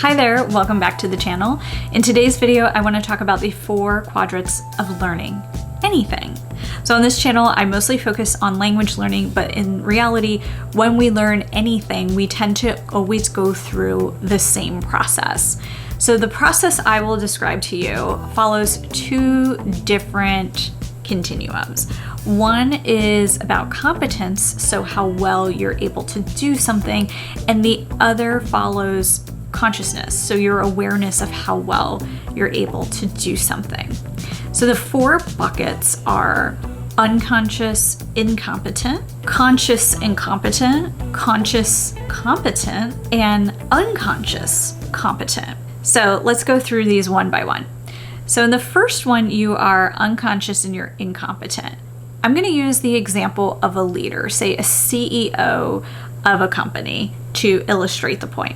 Hi there, welcome back to the channel. In today's video, I want to talk about the 4 quadrants of learning anything. So on this channel, I mostly focus on language learning, but in reality, when we learn anything, we tend to always go through the same process. So the process I will describe to you follows 2 different continuums. One is about competence, so how well you're able to do something, and the other follows consciousness, so your awareness of how well you're able to do something. So the 4 buckets are unconscious incompetent, conscious incompetent, conscious competent, and unconscious competent. So let's go through these one by one. So in the first one, you are unconscious and you're incompetent. I'm going to use the example of a leader, say a CEO of a company, to illustrate the point.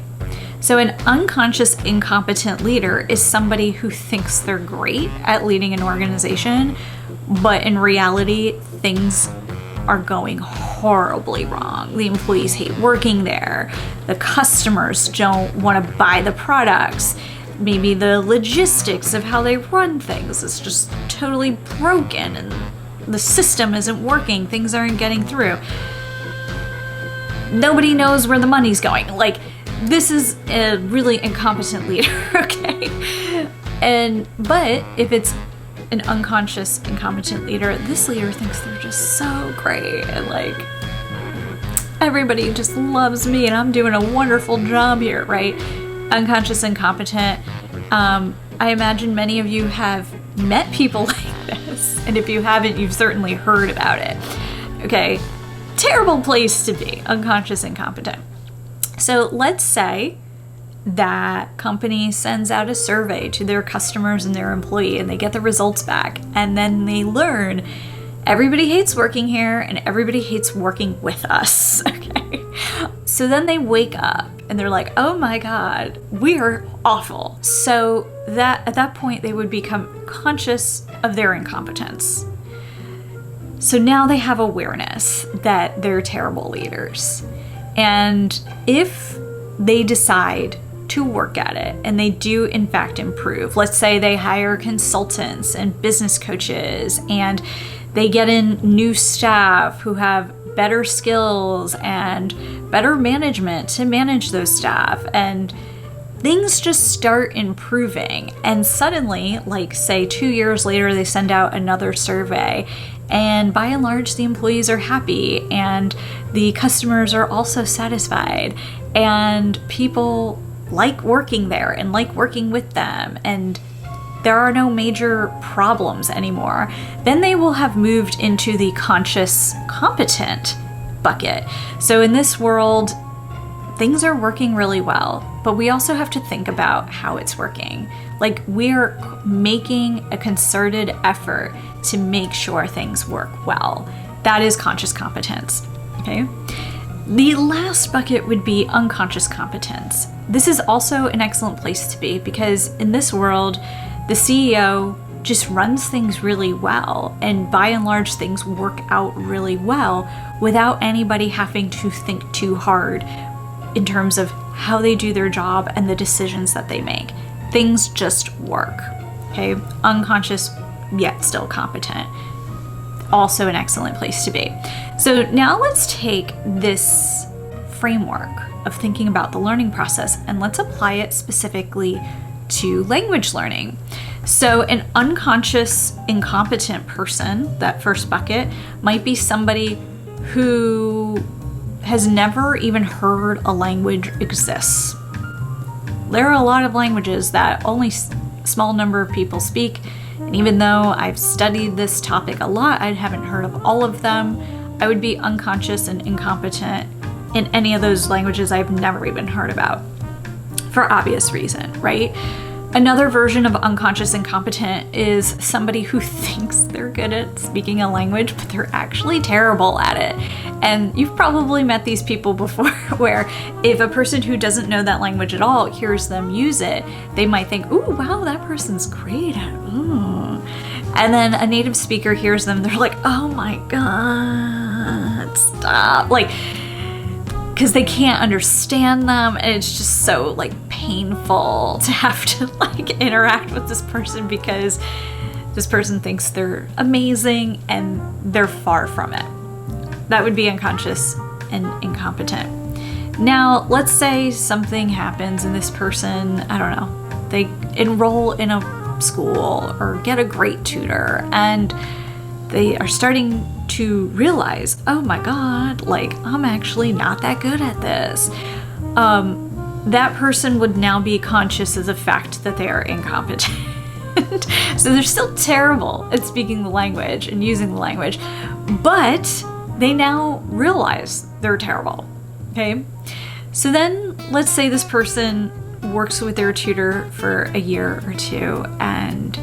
So an unconscious incompetent leader is somebody who thinks they're great at leading an organization, but in reality, things are going horribly wrong. The employees hate working there. The customers don't want to buy the products. Maybe the logistics of how they run things is just totally broken and the system isn't working. Things aren't getting through. Nobody knows where the money's going. Like, this is a really incompetent leader, okay? But if it's an unconscious incompetent leader, this leader thinks they're just so great and like everybody just loves me and I'm doing a wonderful job here, right? Unconscious incompetent. I imagine many of you have met people like this, and if you haven't, you've certainly heard about it. Okay, terrible place to be, unconscious incompetent. So let's say that company sends out a survey to their customers and their employee and they get the results back, and then they learn everybody hates working here and everybody hates working with us, okay? So then they wake up and they're like, oh my God, we are awful. So that at that point they would become conscious of their incompetence. So now they have awareness that they're terrible leaders. And if they decide to work at it and they do in fact improve, let's say they hire consultants and business coaches and they get in new staff who have better skills and better management to manage those staff, and things just start improving, and suddenly, like say 2 years later, they send out another survey, and by and large the employees are happy and the customers are also satisfied and people like working there and like working with them, and there are no major problems anymore. Then they will have moved into the conscious competent bucket. So in this world, things are working really well, but we also have to think about how it's working. Like, we're making a concerted effort to make sure things work well. That is conscious competence, okay? The last bucket would be unconscious competence. This is also an excellent place to be because in this world, the CEO just runs things really well, and by and large things work out really well without anybody having to think too hard in terms of how they do their job and the decisions that they make. Things just work, okay? Unconscious, yet still competent. Also an excellent place to be. So now let's take this framework of thinking about the learning process and let's apply it specifically to language learning. So an unconscious incompetent person, that first bucket, might be somebody who has never even heard a language exists. There are a lot of languages that only a small number of people speak, and even though I've studied this topic a lot, I haven't heard of all of them. I would be unconscious and incompetent in any of those languages I've never even heard about, for obvious reason, right? Another version of unconscious incompetent is somebody who thinks they're good at speaking a language, but they're actually terrible at it. And you've probably met these people before where if a person who doesn't know that language at all hears them use it, they might think, ooh, wow, that person's great at it. Ooh. And then a native speaker hears them, they're like, oh my God, stop. Like, because they can't understand them, and it's just so like painful painful to have to like interact with this person because this person thinks they're amazing and they're far from it. That would be unconscious and incompetent. Now, let's say something happens and this person, I don't know, they enroll in a school or get a great tutor and they are starting to realize, oh my God, like I'm actually not that good at this. That person would now be conscious of the fact that they are incompetent. So they're still terrible at speaking the language and using the language, but they now realize they're terrible, okay? So then let's say this person works with their tutor for a year or two and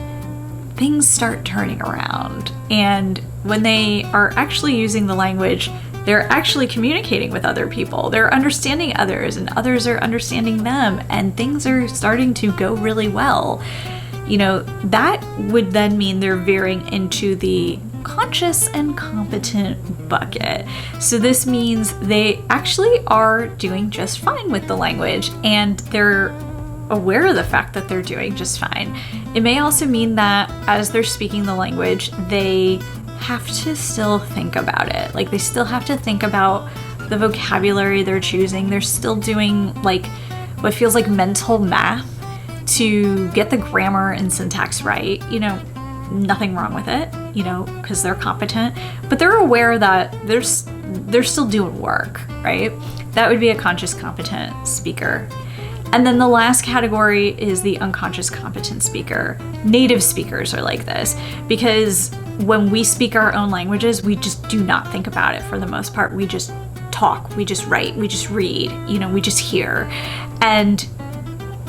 things start turning around. And when they are actually using the language, they're actually communicating with other people. They're understanding others and others are understanding them and things are starting to go really well. You know, that would then mean they're veering into the conscious and competent bucket. So this means they actually are doing just fine with the language and they're aware of the fact that they're doing just fine. It may also mean that as they're speaking the language, they have to still think about it. Like they still have to think about the vocabulary they're choosing. They're still doing like what feels like mental math to get the grammar and syntax right. You know, nothing wrong with it, you know, because they're competent, but they're aware that they're still doing work, right? That would be a conscious competent speaker. And then the last category is the unconscious competent speaker. Native speakers are like this because when we speak our own languages, we just do not think about it for the most part. We just talk, we just write, we just read, you know, we just hear. And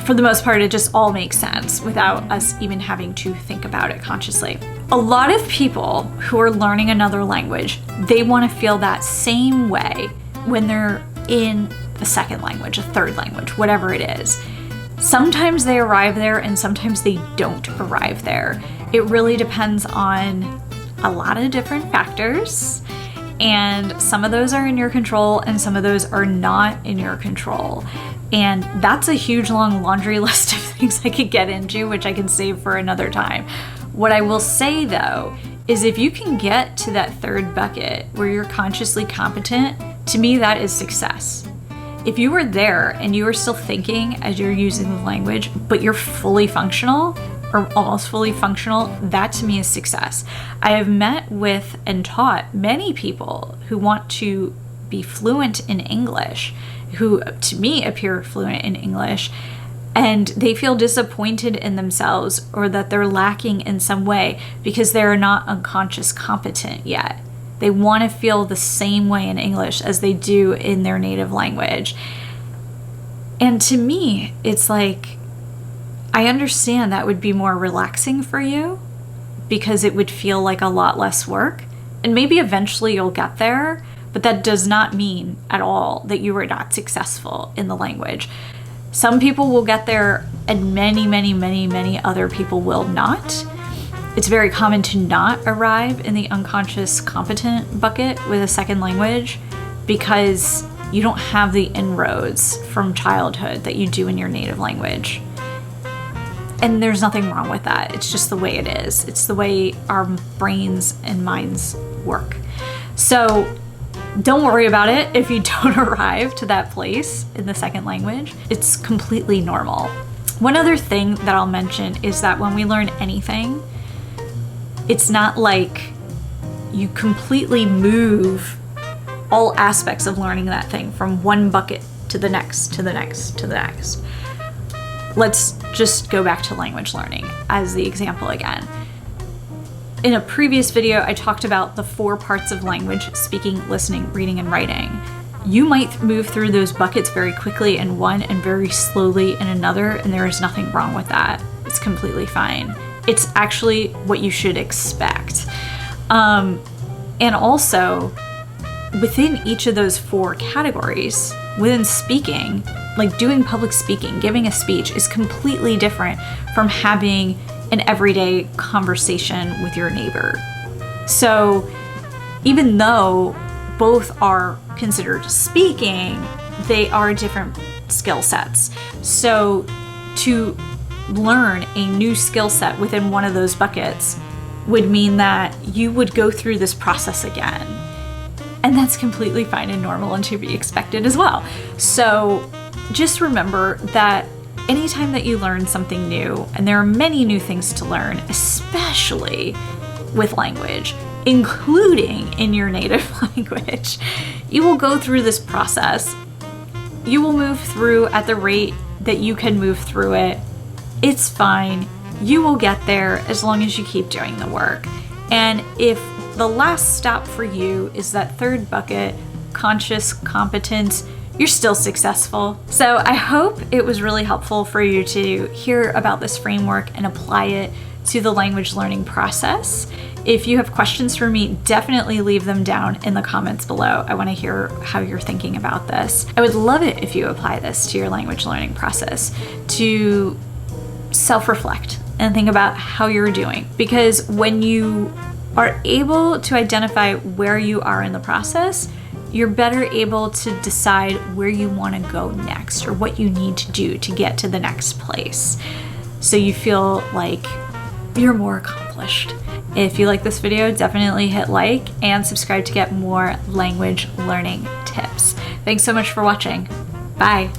for the most part, it just all makes sense without us even having to think about it consciously. A lot of people who are learning another language, they want to feel that same way when they're in a second language, a third language, whatever it is. Sometimes they arrive there and sometimes they don't arrive there. It really depends on a lot of different factors, and some of those are in your control and some of those are not in your control. And that's a huge long laundry list of things I could get into, which I can save for another time. What I will say though, is if you can get to that third bucket where you're consciously competent, to me that is success. If you were there and you are still thinking as you're using the language, but you're fully functional or almost fully functional, that to me is success. I have met with and taught many people who want to be fluent in English, who to me appear fluent in English, and they feel disappointed in themselves or that they're lacking in some way because they're not unconscious competent yet. They want to feel the same way in English as they do in their native language. And to me, it's like, I understand that would be more relaxing for you because it would feel like a lot less work. And maybe eventually you'll get there, but that does not mean at all that you are not successful in the language. Some people will get there and many other people will not. It's very common to not arrive in the unconscious competent bucket with a second language because you don't have the inroads from childhood that you do in your native language. And there's nothing wrong with that. It's just the way it is. It's the way our brains and minds work. So don't worry about it if you don't arrive to that place in the second language. It's completely normal. One other thing that I'll mention is that when we learn anything, it's not like you completely move all aspects of learning that thing from one bucket to the next, to the next, to the next. Let's just go back to language learning as the example again. In a previous video, I talked about the 4 parts of language: speaking, listening, reading, and writing. You might move through those buckets very quickly in one and very slowly in another, and there is nothing wrong with that. It's completely fine. It's actually what you should expect. And also, within each of those 4 categories, within speaking, like doing public speaking, giving a speech is completely different from having an everyday conversation with your neighbor. So even though both are considered speaking, they are different skill sets. So to learn a new skill set within one of those buckets would mean that you would go through this process again. And that's completely fine and normal and to be expected as well. So just remember that anytime that you learn something new, and there are many new things to learn, especially with language, including in your native language, you will go through this process. You will move through at the rate that you can move through it. It's fine. You will get there as long as you keep doing the work. And if the last stop for you is that third bucket, conscious competence, you're still successful. So I hope it was really helpful for you to hear about this framework and apply it to the language learning process. If you have questions for me, definitely leave them down in the comments below. I want to hear how you're thinking about this. I would love it if you apply this to your language learning process, to self-reflect and think about how you're doing. Because when you are able to identify where you are in the process, you're better able to decide where you want to go next or what you need to do to get to the next place. So you feel like you're more accomplished. If you like this video, definitely hit like and subscribe to get more language learning tips. Thanks so much for watching. Bye.